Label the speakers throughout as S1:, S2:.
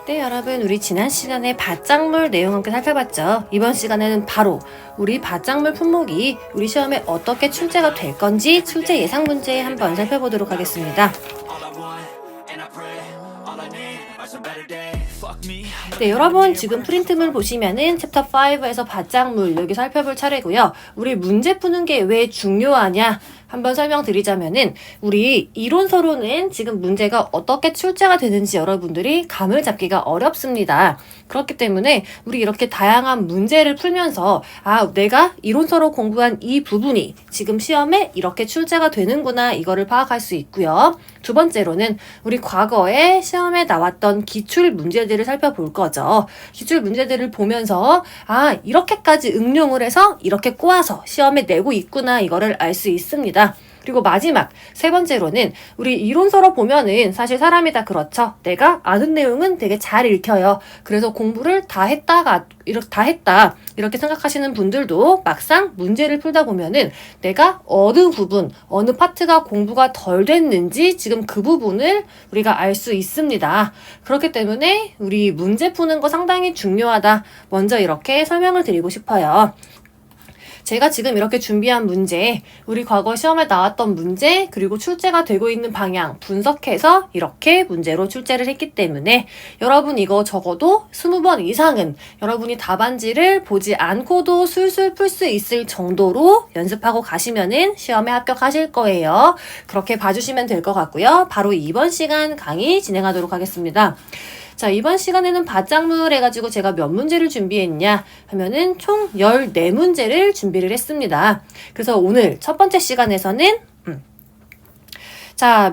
S1: 네, 여러분, 우리 지난 시간에 밭작물 내용 함께 살펴봤죠. 이번 시간에는 바로 우리 밭작물 품목이 우리 시험에 어떻게 출제가 될 건지 출제 예상 문제 한번 살펴보도록 하겠습니다. 네, 여러분 지금 프린트물 보시면은 챕터 5에서 밭작물 여기 살펴볼 차례고요. 우리 문제 푸는 게 왜 중요하냐 한번 설명드리자면은 우리 이론서로는 지금 문제가 어떻게 출제가 되는지 여러분들이 감을 잡기가 어렵습니다. 그렇기 때문에 우리 이렇게 다양한 문제를 풀면서 내가 이론서로 공부한 이 부분이 지금 시험에 이렇게 출제가 되는구나 이거를 파악할 수 있고요. 두 번째로는 우리 과거에 시험에 나왔던 기출 문제들을 살펴볼 거죠. 기출 문제들을 보면서 이렇게까지 응용을 해서 이렇게 꼬아서 시험에 내고 있구나 이거를 알 수 있습니다. 그리고 마지막 세 번째로는 우리 이론서로 보면은 사실 사람이 다 그렇죠. 내가 아는 내용은 되게 잘 읽혀요. 그래서 공부를 다 했다 이렇게 생각하시는 분들도 막상 문제를 풀다 보면은 내가 어느 부분 어느 파트가 공부가 덜 됐는지 지금 그 부분을 우리가 알 수 있습니다. 그렇기 때문에 우리 문제 푸는 거 상당히 중요하다. 먼저 이렇게 설명을 드리고 싶어요. 제가 지금 이렇게 준비한 문제, 우리 과거 시험에 나왔던 문제, 그리고 출제가 되고 있는 방향 분석해서 이렇게 문제로 출제를 했기 때문에 여러분 이거 적어도 20번 이상은 여러분이 답안지를 보지 않고도 술술 풀 수 있을 정도로 연습하고 가시면은 시험에 합격하실 거예요. 그렇게 봐주시면 될 것 같고요. 바로 이번 시간 강의 진행하도록 하겠습니다. 자, 이번 시간에는 밭작물 해가지고 제가 몇 문제를 준비했냐 하면은 총 14문제를 준비를 했습니다. 그래서 오늘 첫 번째 시간에서는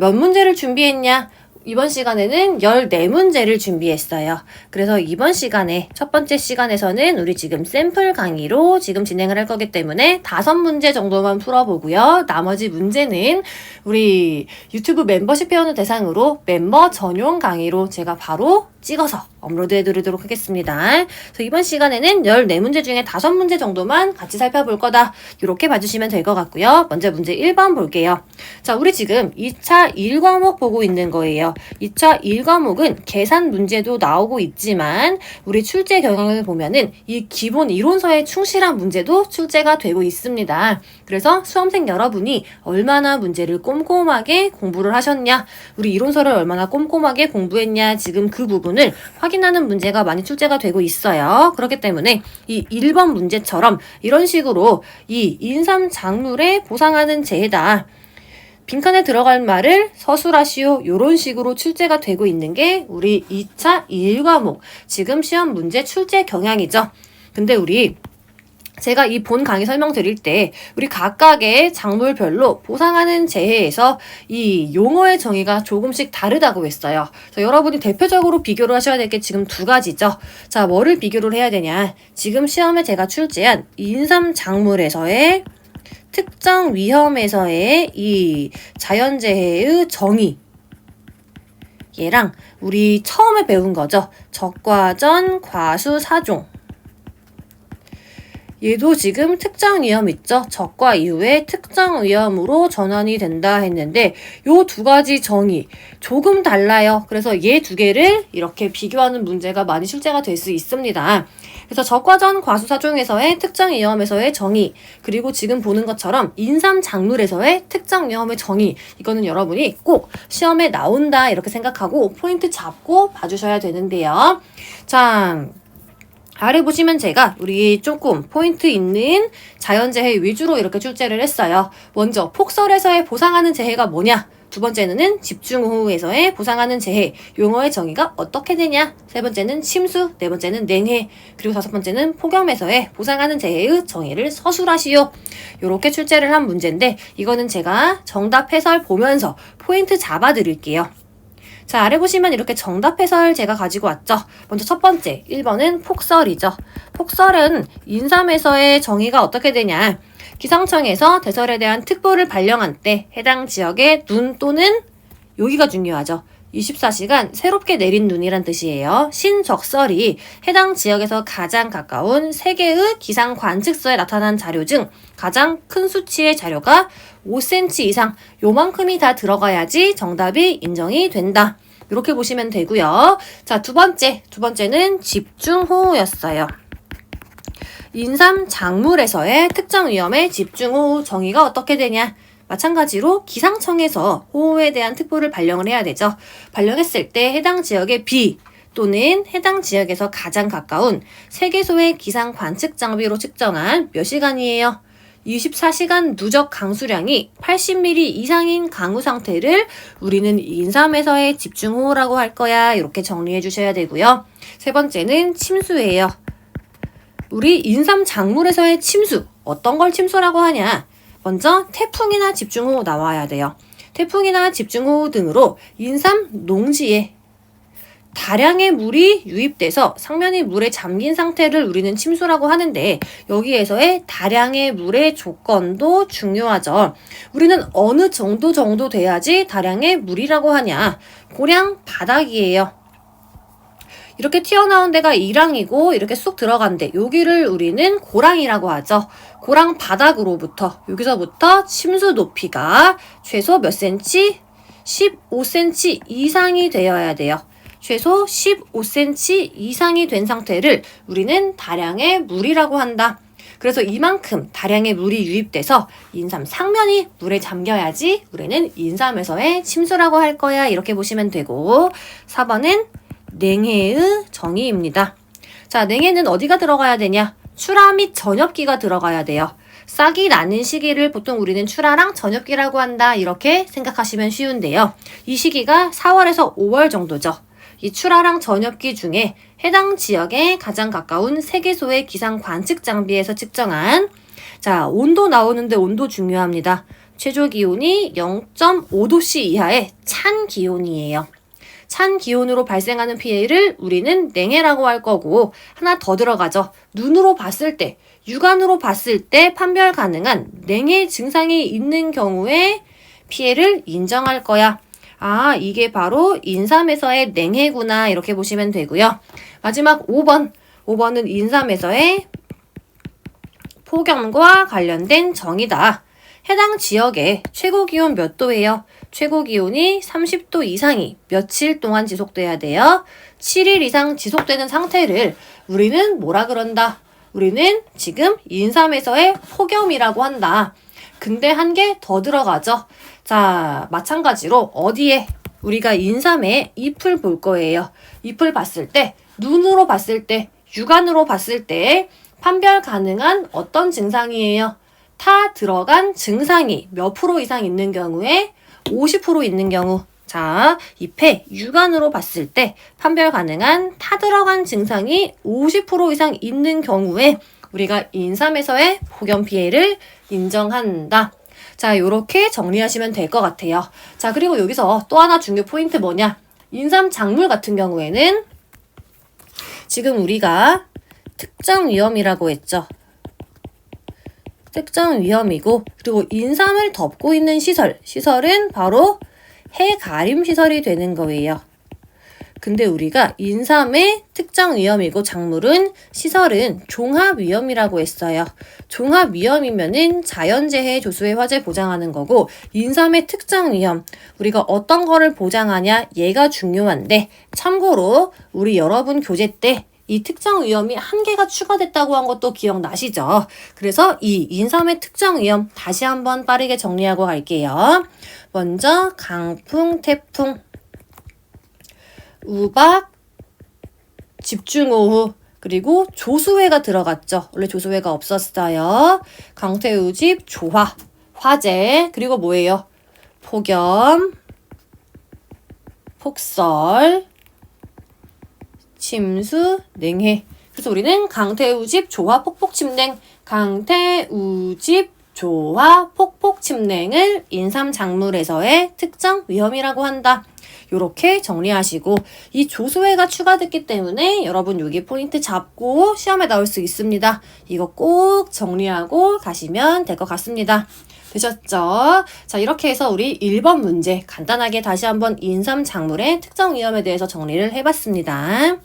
S1: 몇 문제를 준비했냐? 이번 시간에는 14문제를 준비했어요. 그래서 이번 시간에 첫 번째 시간에서는 우리 지금 샘플 강의로 지금 진행을 할 거기 때문에 5문제 정도만 풀어보고요. 나머지 문제는 우리 유튜브 멤버십 회원을 대상으로 멤버 전용 강의로 제가 바로 찍어서 업로드해 드리도록 하겠습니다. 그래서 이번 시간에는 14문제 중에 5문제 정도만 같이 살펴볼 거다. 이렇게 봐주시면 될 것 같고요. 먼저 문제 1번 볼게요. 자, 우리 지금 2차 1과목 보고 있는 거예요. 2차 1과목은 계산 문제도 나오고 있지만 우리 출제 경향을 보면은 이 기본 이론서에 충실한 문제도 출제가 되고 있습니다. 그래서 수험생 여러분이 얼마나 문제를 꼼꼼하게 공부를 하셨냐, 우리 이론서를 얼마나 꼼꼼하게 공부했냐, 지금 그 부분을 확인하는 문제가 많이 출제가 되고 있어요. 그렇기 때문에 이 1번 문제처럼 이런 식으로 이 인삼 작물에 보상하는 재해다. 빈칸에 들어갈 말을 서술하시오. 이런 식으로 출제가 되고 있는 게 우리 2차 1과목 지금 시험 문제 출제 경향이죠. 근데 제가 이 본 강의 설명드릴 때 우리 각각의 작물별로 보상하는 재해에서 이 용어의 정의가 조금씩 다르다고 했어요. 그래서 여러분이 대표적으로 비교를 하셔야 될 게 지금 두 가지죠. 자, 뭐를 비교를 해야 되냐. 지금 시험에 제가 출제한 인삼 작물에서의 특정 위험에서의 이 자연재해의 정의 얘랑 우리 처음에 배운 거죠. 적과전, 과수, 사종 얘도 지금 특정 위험 있죠. 적과 이후에 특정 위험으로 전환이 된다 했는데 요 두 가지 정의 조금 달라요. 그래서 얘 두 개를 이렇게 비교하는 문제가 많이 출제가 될 수 있습니다. 그래서 적과전 과수사종에서의 특정 위험에서의 정의, 그리고 지금 보는 것처럼 인삼 작물에서의 특정 위험의 정의, 이거는 여러분이 꼭 시험에 나온다 이렇게 생각하고 포인트 잡고 봐주셔야 되는데요. 자, 아래 보시면 제가 우리 조금 포인트 있는 자연재해 위주로 이렇게 출제를 했어요. 먼저 폭설에서의 보상하는 재해가 뭐냐? 두 번째는 집중호우에서의 보상하는 재해, 용어의 정의가 어떻게 되냐? 세 번째는 침수, 네 번째는 냉해, 그리고 다섯 번째는 폭염에서의 보상하는 재해의 정의를 서술하시오. 요렇게 출제를 한 문제인데 이거는 제가 정답 해설 보면서 포인트 잡아 드릴게요. 자, 아래 보시면 이렇게 정답 해설 제가 가지고 왔죠. 먼저 첫 번째, 1번은 폭설이죠. 폭설은 인삼에서의 정의가 어떻게 되냐. 기상청에서 대설에 대한 특보를 발령한 때 해당 지역의 눈 또는 여기가 중요하죠. 24시간 새롭게 내린 눈이란 뜻이에요. 신적설이 해당 지역에서 가장 가까운 세계의 기상 관측소에 나타난 자료 중 가장 큰 수치의 자료가 5cm 이상 요만큼이 다 들어가야지 정답이 인정이 된다. 이렇게 보시면 되고요. 자, 두 번째는 집중호우였어요. 인삼 작물에서의 특정 위험의 집중호우 정의가 어떻게 되냐? 마찬가지로 기상청에서 호우에 대한 특보를 발령을 해야 되죠. 발령했을 때 해당 지역의 비 또는 해당 지역에서 가장 가까운 세계소의 기상 관측 장비로 측정한 몇 시간이에요? 24시간 누적 강수량이 80mm 이상인 강우 상태를 우리는 인삼에서의 집중호우라고 할 거야. 이렇게 정리해 주셔야 되고요. 세 번째는 침수예요. 우리 인삼 작물에서의 침수, 어떤 걸 침수라고 하냐? 먼저 태풍이나 집중호우 나와야 돼요. 태풍이나 집중호우 등으로 인삼 농지에 다량의 물이 유입돼서 상면이 물에 잠긴 상태를 우리는 침수라고 하는데 여기에서의 다량의 물의 조건도 중요하죠. 우리는 어느 정도 돼야지 다량의 물이라고 하냐? 고량 바닥이에요. 이렇게 튀어나온 데가 이랑이고 이렇게 쑥 들어간데 여기를 우리는 고랑이라고 하죠. 고랑 바닥으로부터 여기서부터 침수 높이가 최소 몇 cm? 15cm 이상이 되어야 돼요. 최소 15cm 이상이 된 상태를 우리는 다량의 물이라고 한다. 그래서 이만큼 다량의 물이 유입돼서 인삼 상면이 물에 잠겨야지 우리는 인삼에서의 침수라고 할 거야. 이렇게 보시면 되고 4번은 냉해의 정의입니다. 자, 냉해는 어디가 들어가야 되냐? 출하 및 전엽기가 들어가야 돼요. 싹이 나는 시기를 보통 우리는 출하랑 전엽기라고 한다. 이렇게 생각하시면 쉬운데요. 이 시기가 4월에서 5월 정도죠. 이 출하랑 전엽기 중에 해당 지역에 가장 가까운 세계소의 기상 관측 장비에서 측정한 자, 온도 나오는데 온도 중요합니다. 최저 기온이 0.5도씨 이하의 찬 기온이에요. 찬 기온으로 발생하는 피해를 우리는 냉해라고 할 거고 하나 더 들어가죠. 눈으로 봤을 때, 육안으로 봤을 때 판별 가능한 냉해 증상이 있는 경우에 피해를 인정할 거야. 아, 이게 바로 인삼에서의 냉해구나. 이렇게 보시면 되고요. 마지막 5번. 5번은 인삼에서의 폭염과 관련된 정의다. 해당 지역의 최고 기온 몇 도예요? 최고 기온이 30도 이상이 며칠 동안 지속돼야 돼요. 7일 이상 지속되는 상태를 우리는 뭐라 그런다? 우리는 지금 인삼에서의 폭염이라고 한다. 근데 한 개 더 들어가죠. 자, 마찬가지로 어디에 우리가 인삼의 잎을 볼 거예요. 잎을 봤을 때, 눈으로 봤을 때, 육안으로 봤을 때 판별 가능한 어떤 증상이에요? 타 들어간 증상이 몇 프로 이상 있는 경우에 50% 있는 경우. 자, 잎에 육안으로 봤을 때 판별 가능한 타 들어간 증상이 50% 이상 있는 경우에 우리가 인삼에서의 폭염 피해를 인정한다. 자, 요렇게 정리하시면 될 것 같아요. 자, 그리고 여기서 또 하나 중요 포인트 뭐냐? 인삼 작물 같은 경우에는 지금 우리가 특정 위험이라고 했죠. 특정 위험이고 그리고 인삼을 덮고 있는 시설은 바로 해가림 시설이 되는 거예요. 근데 우리가 인삼의 특정 위험이고 작물은 시설은 종합 위험이라고 했어요. 종합 위험이면은 자연재해 조수의 화재 보장하는 거고 인삼의 특정 위험 우리가 어떤 거를 보장하냐 얘가 중요한데 참고로 우리 여러분 교재 때 이 특정 위험이 한 개가 추가됐다고 한 것도 기억나시죠? 그래서 이 인삼의 특정 위험 다시 한번 빠르게 정리하고 갈게요. 먼저 강풍, 태풍, 우박, 집중호우, 그리고 조수회가 들어갔죠. 원래 조수회가 없었어요. 강태우집, 조화, 화재, 그리고 뭐예요? 폭염, 폭설, 침수, 냉해. 그래서 우리는 강태우집, 조화, 폭폭침냉, 강태우집, 조화, 폭폭침냉을 인삼 작물에서의 특정 위험이라고 한다. 요렇게 정리하시고 이 조수회가 추가됐기 때문에 여러분 여기 포인트 잡고 시험에 나올 수 있습니다. 이거 꼭 정리하고 가시면 될 것 같습니다. 되셨죠? 자, 이렇게 해서 우리 1번 문제 간단하게 다시 한번 인삼 작물의 특정 위험에 대해서 정리를 해봤습니다.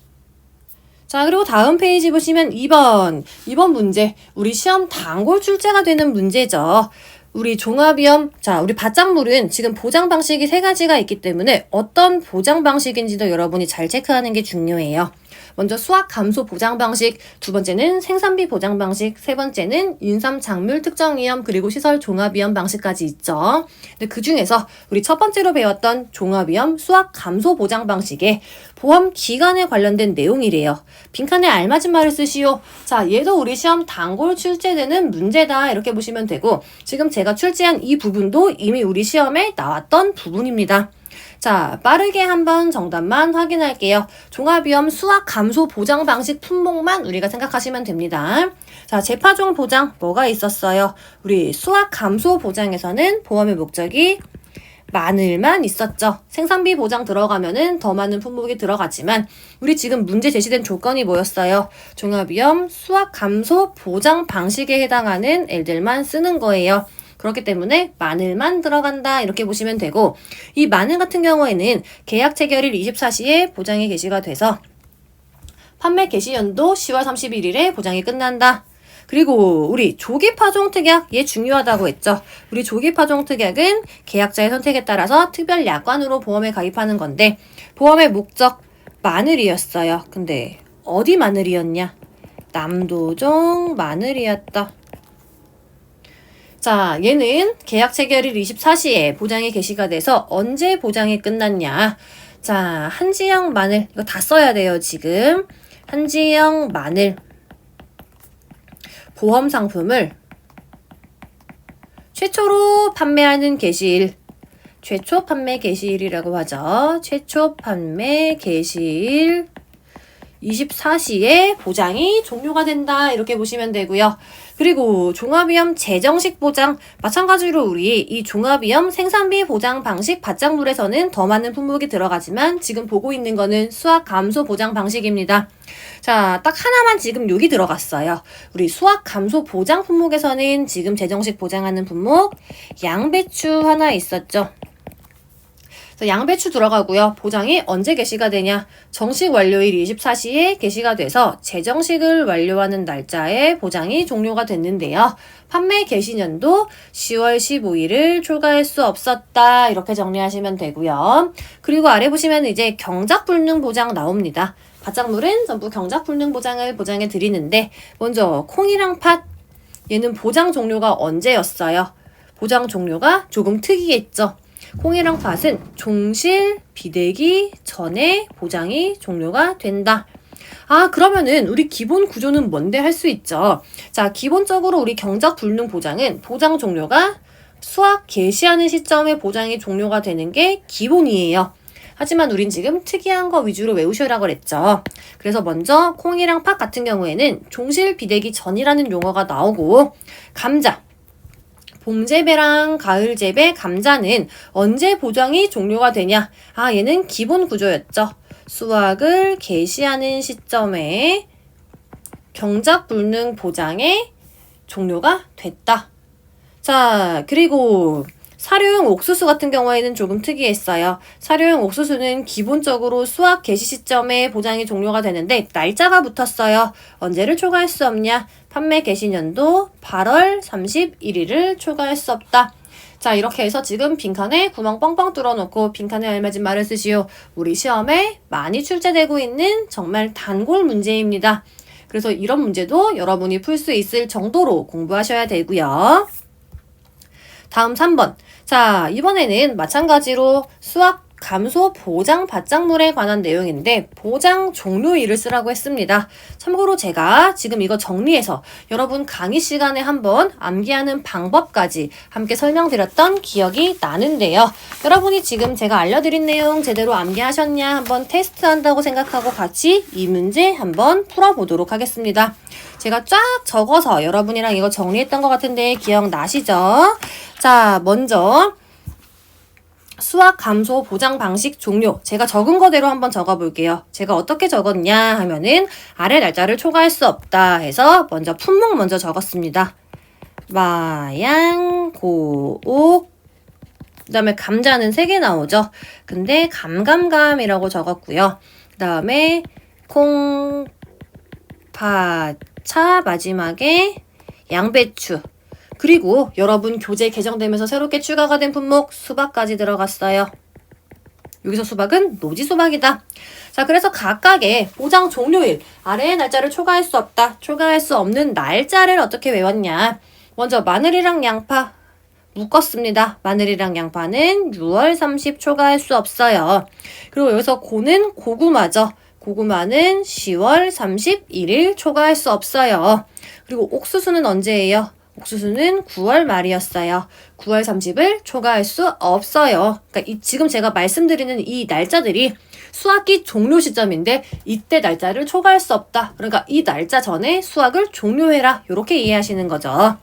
S1: 자, 그리고 다음 페이지 보시면 2번 문제. 우리 시험 단골 출제가 되는 문제죠. 우리 종합위험, 자, 우리 바짝물은 지금 보장 방식이 3가지가 있기 때문에 어떤 보장 방식인지도 여러분이 잘 체크하는 게 중요해요. 먼저 수확 감소 보장 방식, 두 번째는 생산비 보장 방식, 세 번째는 인삼 작물 특정 위험 그리고 시설 종합 위험 방식까지 있죠. 근데 그 중에서 우리 첫 번째로 배웠던 종합 위험 수확 감소 보장 방식에 보험 기간에 관련된 내용이래요. 빈칸에 알맞은 말을 쓰시오. 자, 얘도 우리 시험 단골 출제되는 문제다 이렇게 보시면 되고, 지금 제가 출제한 이 부분도 이미 우리 시험에 나왔던 부분입니다. 자, 빠르게 한번 정답만 확인할게요. 종합위험 수확 감소 보장 방식 품목만 우리가 생각하시면 됩니다. 자, 재파종 보장 뭐가 있었어요? 우리 수확 감소 보장에서는 보험의 목적이 마늘만 있었죠. 생산비 보장 들어가면은 더 많은 품목이 들어갔지만 우리 지금 문제 제시된 조건이 뭐였어요? 종합위험 수확 감소 보장 방식에 해당하는 애들만 쓰는 거예요. 그렇기 때문에 마늘만 들어간다 이렇게 보시면 되고, 이 마늘 같은 경우에는 계약 체결일 24시에 보장이 개시가 돼서 판매 개시 연도 10월 31일에 보장이 끝난다. 그리고 우리 조기파종 특약, 얘 중요하다고 했죠. 우리 조기파종 특약은 계약자의 선택에 따라서 특별 약관으로 보험에 가입하는 건데 보험의 목적 마늘이었어요. 근데 어디 마늘이었냐? 남도종 마늘이었다. 자, 얘는 계약 체결일 24시에 보장이 개시가 돼서 언제 보장이 끝났냐? 자, 한지영 마늘 이거 다 써야 돼요, 지금. 한지영 마늘 보험 상품을 최초로 판매하는 개시일, 최초 판매 개시일이라고 하죠. 최초 판매 개시일 24시에 보장이 종료가 된다 이렇게 보시면 되고요. 그리고 종합위험 재정식 보장, 마찬가지로 우리 이 종합위험 생산비 보장 방식 바짝물에서는 더 많은 품목이 들어가지만 지금 보고 있는 거는 수확 감소 보장 방식입니다. 자, 딱 하나만 지금 여기 들어갔어요. 우리 수확 감소 보장 품목에서는 지금 재정식 보장하는 품목 양배추 하나 있었죠. 양배추 들어가고요. 보장이 언제 개시가 되냐? 정식 완료일 24시에 개시가 돼서 재정식을 완료하는 날짜에 보장이 종료가 됐는데요. 판매 개시년도 10월 15일을 초과할 수 없었다. 이렇게 정리하시면 되고요. 그리고 아래 보시면 이제 경작불능 보장 나옵니다. 바짝물은 전부 경작불능 보장을 보장해 드리는데 먼저 콩이랑 팥, 얘는 보장 종료가 언제였어요? 보장 종료가 조금 특이했죠. 콩이랑 팥은 종실 비대기 전에 보장이 종료가 된다. 아, 그러면은 우리 기본 구조는 뭔데 할 수 있죠. 자, 기본적으로 우리 경작 불능 보장은 보장 종료가 수확 개시하는 시점에 보장이 종료가 되는 게 기본이에요. 하지만 우린 지금 특이한 거 위주로 외우셔라고 그랬죠. 그래서 먼저 콩이랑 팥 같은 경우에는 종실 비대기 전이라는 용어가 나오고, 감자 봄 재배랑 가을 재배 감자는 언제 보장이 종료가 되냐? 아, 얘는 기본 구조였죠. 수확을 개시하는 시점에 경작불능 보장에 종료가 됐다. 자, 그리고 사료용 옥수수 같은 경우에는 조금 특이했어요. 사료용 옥수수는 기본적으로 수확 개시 시점에 보장이 종료가 되는데 날짜가 붙었어요. 언제를 초과할 수 없냐? 판매 개시년도 8월 31일을 초과할 수 없다. 자, 이렇게 해서 지금 빈칸에 구멍 뻥뻥 뚫어놓고 빈칸에 알맞은 말을 쓰시오. 우리 시험에 많이 출제되고 있는 정말 단골 문제입니다. 그래서 이런 문제도 여러분이 풀 수 있을 정도로 공부하셔야 되고요. 다음 3번. 자, 이번에는 마찬가지로 수확 감소 보장 바짝물에 관한 내용인데 보장 종료일을 쓰라고 했습니다. 참고로 제가 지금 이거 정리해서 여러분 강의 시간에 한번 암기하는 방법까지 함께 설명드렸던 기억이 나는데요. 여러분이 지금 제가 알려드린 내용 제대로 암기하셨냐 한번 테스트한다고 생각하고 같이 이 문제 한번 풀어보도록 하겠습니다. 제가 쫙 적어서 여러분이랑 이거 정리했던 것 같은데 기억나시죠? 자, 먼저 수확 감소 보장 방식 종료. 제가 적은 거대로 한번 적어볼게요. 제가 어떻게 적었냐 하면은 아래 날짜를 초과할 수 없다 해서 먼저 품목 먼저 적었습니다. 마양, 고옥, 그 다음에 감자는 3개 나오죠. 근데 감감감이라고 적었고요. 그 다음에 콩, 파, 차, 마지막에 양배추. 그리고 여러분 교재 개정되면서 새롭게 추가가 된 품목 수박까지 들어갔어요. 여기서 수박은 노지 수박이다. 자, 그래서 각각의 보장 종료일, 아래의 날짜를 초과할 수 없다. 초과할 수 없는 날짜를 어떻게 외웠냐. 먼저 마늘이랑 양파 묶었습니다. 마늘이랑 양파는 6월 30 초과할 수 없어요. 그리고 여기서 고는 고구마죠. 고구마는 10월 31일 초과할 수 없어요. 그리고 옥수수는 언제예요? 옥수수는 9월 말이었어요. 9월 30을 초과할 수 없어요. 그러니까 지금 제가 말씀드리는 이 날짜들이 수학기 종료 시점인데 이때 날짜를 초과할 수 없다. 그러니까 이 날짜 전에 수학을 종료해라. 이렇게 이해하시는 거죠.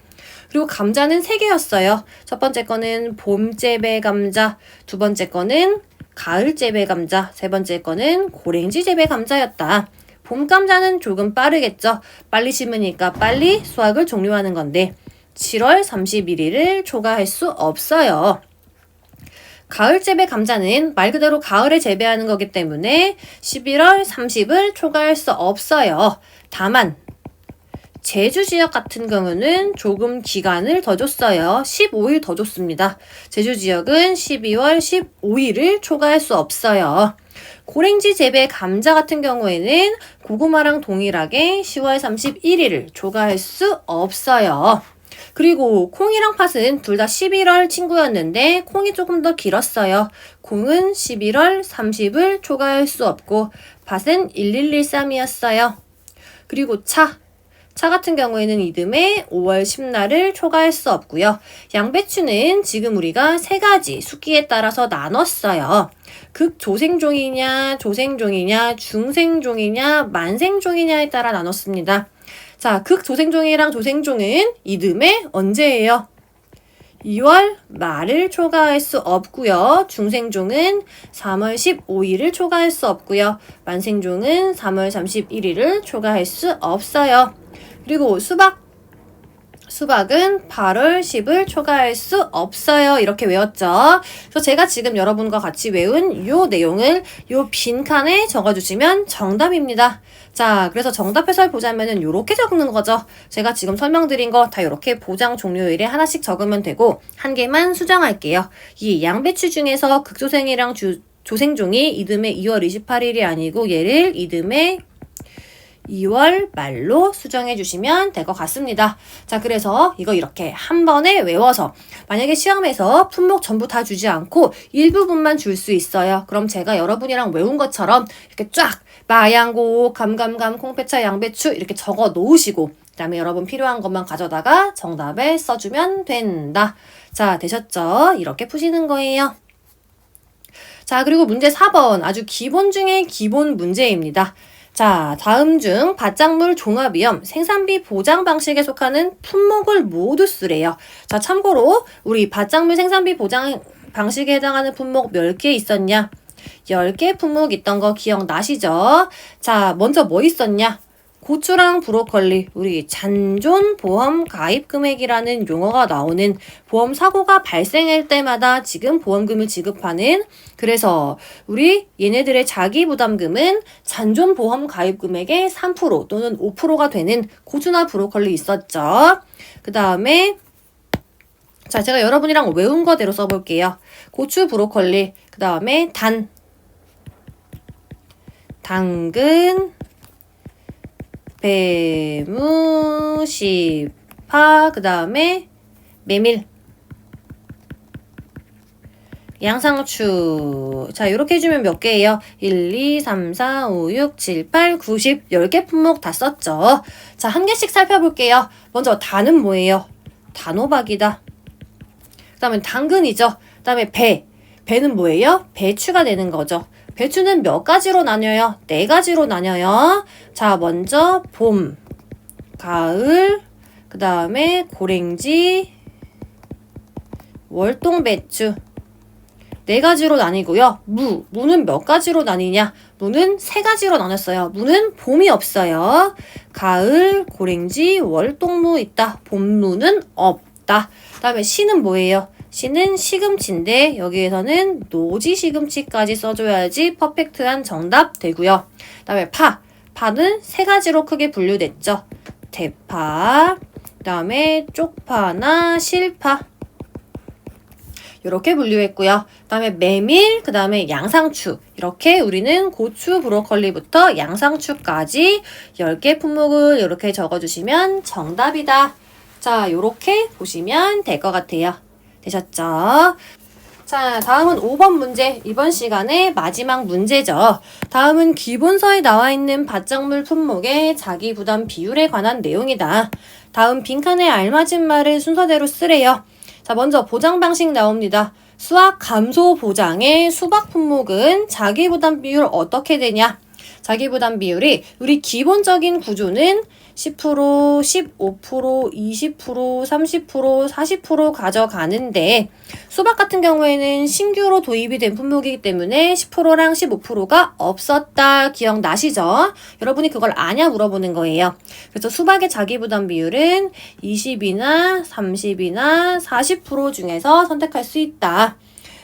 S1: 그리고 감자는 3개였어요. 첫 번째 거는 봄재배 감자, 두 번째 거는 가을재배 감자, 세 번째 거는 고랭지재배 감자였다. 봄 감자는 조금 빠르겠죠. 빨리 심으니까 빨리 수확을 종료하는 건데 7월 31일을 초과할 수 없어요. 가을 재배 감자는 말 그대로 가을에 재배하는 거기 때문에 11월 30을 초과할 수 없어요. 다만 제주 지역 같은 경우는 조금 기간을 더 줬어요. 15일 더 줬습니다. 제주 지역은 12월 15일을 초과할 수 없어요. 고랭지 재배 감자 같은 경우에는 고구마랑 동일하게 10월 31일을 초과할 수 없어요. 그리고 콩이랑 팥은 둘 다 11월 친구였는데 콩이 조금 더 길었어요. 콩은 11월 30을 초과할 수 없고 팥은 1113이었어요. 그리고 차 같은 경우에는 이듬해 5월 10날을 초과할 수 없고요. 양배추는 지금 우리가 3가지 수기에 따라서 나눴어요. 극조생종이냐, 조생종이냐, 중생종이냐, 만생종이냐에 따라 나눴습니다. 자, 극조생종이랑 조생종은 이듬해 언제예요? 2월 말을 초과할 수 없고요. 중생종은 3월 15일을 초과할 수 없고요. 만생종은 3월 31일을 초과할 수 없어요. 그리고 수박은 8월 10을 초과할 수 없어요. 이렇게 외웠죠. 그래서 제가 지금 여러분과 같이 외운 요 내용을 요 빈칸에 적어주시면 정답입니다. 자, 그래서 정답 해설 보자면은 요렇게 적는 거죠. 제가 지금 설명드린 거 다 요렇게 보장 종료일에 하나씩 적으면 되고 한 개만 수정할게요. 이 양배추 중에서 극조생이랑 조생종이 이듬해 2월 28일이 아니고 얘를 이듬해 2월 말로 수정해 주시면 될 것 같습니다. 자, 그래서 이거 이렇게 한 번에 외워서 만약에 시험에서 품목 전부 다 주지 않고 일부분만 줄 수 있어요. 그럼 제가 여러분이랑 외운 것처럼 이렇게 쫙 마양고, 감감감, 콩배차, 양배추 이렇게 적어 놓으시고 그 다음에 여러분 필요한 것만 가져다가 정답에 써주면 된다. 자, 되셨죠? 이렇게 푸시는 거예요. 자, 그리고 문제 4번 아주 기본 중에 기본 문제입니다. 자, 다음 중 밭작물 종합위험 생산비 보장 방식에 속하는 품목을 모두 쓰래요. 자, 참고로 우리 밭작물 생산비 보장 방식에 해당하는 품목 몇 개 있었냐? 10개 품목 있던 거 기억나시죠? 자, 먼저 뭐 있었냐? 고추랑 브로콜리, 우리 잔존보험 가입 금액이라는 용어가 나오는 보험 사고가 발생할 때마다 지금 보험금을 지급하는, 그래서 우리 얘네들의 자기 부담금은 잔존보험 가입 금액의 3% 또는 5%가 되는 고추나 브로콜리 있었죠. 그 다음에 자, 제가 여러분이랑 외운 거대로 써볼게요. 고추, 브로콜리, 그 다음에 당근, 배무, 시파, 그 다음에 메밀, 양상추. 자, 이렇게 해주면 몇 개예요? 1, 2, 3, 4, 5, 6, 7, 8, 9, 10, 10개 품목 다 썼죠. 자, 한 개씩 살펴볼게요. 먼저 단은 뭐예요? 단호박이다. 그 다음에 당근이죠. 그 다음에 배는 뭐예요? 배추가 되는 거죠. 배추는 몇 가지로 나뉘어요? 4가지로 나뉘어요. 자, 먼저 봄, 가을, 그 다음에 고랭지, 월동배추 4가지로 나뉘고요. 무는 몇 가지로 나뉘냐? 무는 3가지로 나눴어요. 무는 봄이 없어요. 가을, 고랭지, 월동무 있다. 봄무는 없다. 그 다음에 시는 뭐예요? 시는 시금치인데 여기에서는 노지 시금치까지 써줘야지 퍼펙트한 정답 되고요. 그 다음에 파는 3가지로 크게 분류됐죠. 대파, 그 다음에 쪽파나 실파 이렇게 분류했고요. 그 다음에 메밀, 그 다음에 양상추 이렇게 우리는 고추, 브로콜리부터 양상추까지 10개 품목을 이렇게 적어주시면 정답이다. 자, 이렇게 보시면 될 것 같아요. 되셨죠? 자, 다음은 5번 문제. 이번 시간의 마지막 문제죠. 다음은 기본서에 나와 있는 밭작물 품목의 자기 부담 비율에 관한 내용이다. 다음 빈칸에 알맞은 말을 순서대로 쓰래요. 자, 먼저 보장 방식 나옵니다. 수확 감소 보장의 수박 품목은 자기 부담 비율 어떻게 되냐? 자기 부담 비율이 우리 기본적인 구조는 10%, 15%, 20%, 30%, 40% 가져가는데 수박 같은 경우에는 신규로 도입이 된 품목이기 때문에 10%랑 15%가 없었다. 기억나시죠? 여러분이 그걸 아냐 물어보는 거예요. 그래서 수박의 자기 부담 비율은 20이나 30이나 40% 중에서 선택할 수 있다.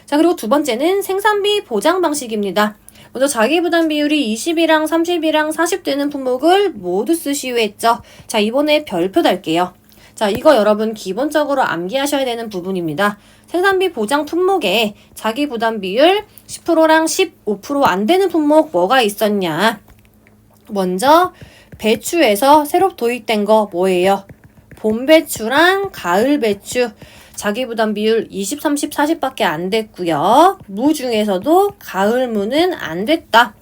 S1: 자, 그리고 두 번째는 생산비 보장 방식입니다. 먼저 자기 부담 비율이 20이랑 30이랑 40 되는 품목을 모두 쓰시오 했죠. 자, 이번에 별표 달게요. 자, 이거 여러분 기본적으로 암기하셔야 되는 부분입니다. 생산비 보장 품목에 자기 부담 비율 10%랑 15% 안 되는 품목 뭐가 있었냐? 먼저 배추에서 새로 도입된 거 뭐예요? 봄 배추랑 가을 배추. 자기 부담 비율 20, 30, 40밖에 안 됐고요. 무 중에서도 가을 무는 안 됐다.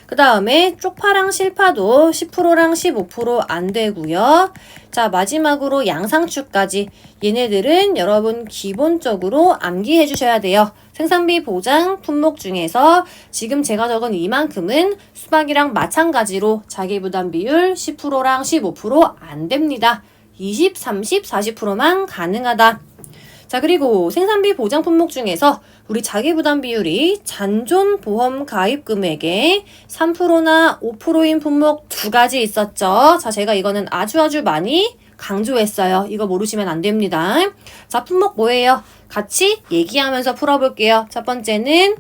S1: 그 다음에 쪽파랑 실파도 10%랑 15% 안 되고요. 자, 마지막으로 양상추까지. 얘네들은 여러분 기본적으로 암기해 주셔야 돼요. 생산비 보장 품목 중에서 지금 제가 적은 이만큼은 수박이랑 마찬가지로 자기 부담 비율 10%랑 15% 안 됩니다. 20, 30, 40%만 가능하다. 자, 그리고 생산비 보장 품목 중에서 우리 자기 부담 비율이 잔존 보험 가입 금액의 3%나 5%인 품목 두 가지 있었죠. 자, 제가 이거는 아주 많이 강조했어요. 이거 모르시면 안 됩니다. 자, 품목 뭐예요? 같이 얘기하면서 풀어볼게요. 첫 번째는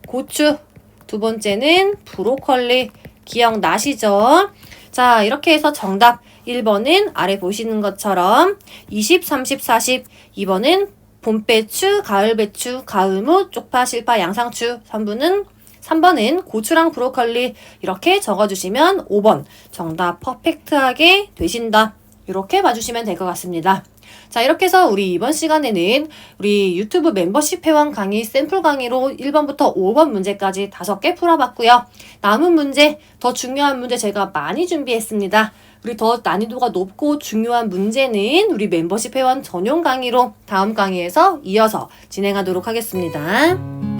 S1: 고추, 두 번째는 브로콜리. 기억나시죠? 자, 이렇게 해서 정답 1번은 아래 보시는 것처럼 20, 30, 40. 2번은 봄배추, 가을배추, 가을무, 쪽파, 실파, 양상추. 3번은 고추랑 브로콜리. 이렇게 적어주시면 5번 정답 퍼펙트하게 되신다. 이렇게 봐주시면 될 것 같습니다. 자, 이렇게 해서 우리 이번 시간에는 우리 유튜브 멤버십 회원 강의 샘플 강의로 1번부터 5번 문제까지 5개 풀어봤고요. 남은 문제, 더 중요한 문제 제가 많이 준비했습니다. 우리 더 난이도가 높고 중요한 문제는 우리 멤버십 회원 전용 강의로 다음 강의에서 이어서 진행하도록 하겠습니다.